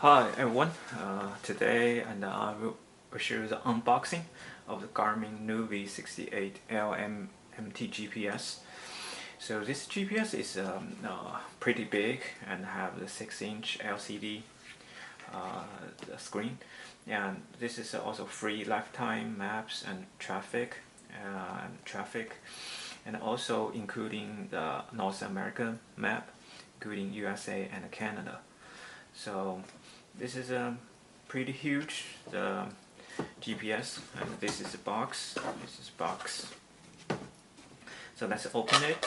Hi everyone, today I will show you the unboxing of the Garmin nuvi 68 LMMT GPS. So this GPS is pretty big and have the 6-inch LCD the screen, and this is also free lifetime maps and traffic, and also including the North American map, including USA and Canada. So this is a pretty huge GPS, and this is a box. This is box. So let's open it.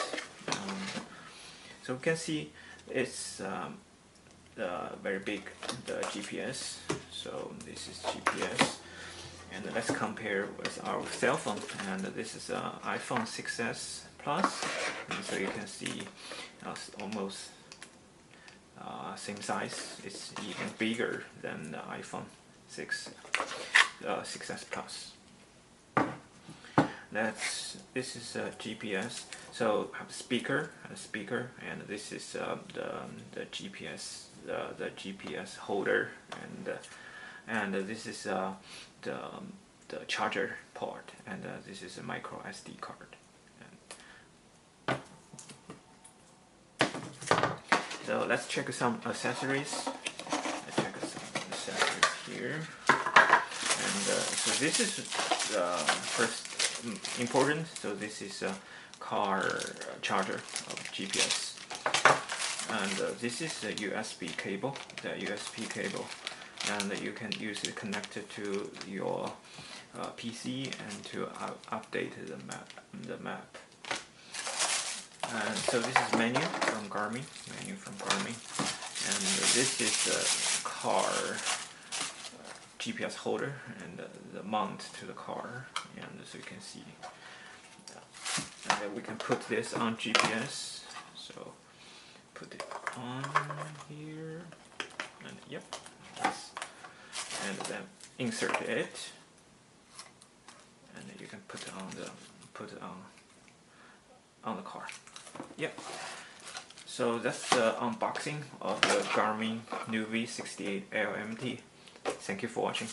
So we can see it's very big, the GPS. So this is GPS, and let's compare with our cell phone. And this is iPhone 6s Plus, and so you can see almost same size. It's even bigger than the iPhone 6s Plus. This is a GPS. So I have a speaker, and this is the GPS holder, and this is the charger port, and this is a micro SD card. So let's check some accessories. Let's check some accessories here. And so this is first important. So this is a car charger of GPS, and this is a USB cable. And you can use it connected to your PC and to update the map. And so this is menu from Garmin, and this is the car GPS holder and the mount to the car, and so you can see, and then we can put this on GPS. So put it on here, and yep, and then insert it, and then you can put it on the car. Yep. So that's the unboxing of the Garmin nuvi 68 LMT. Thank you for watching.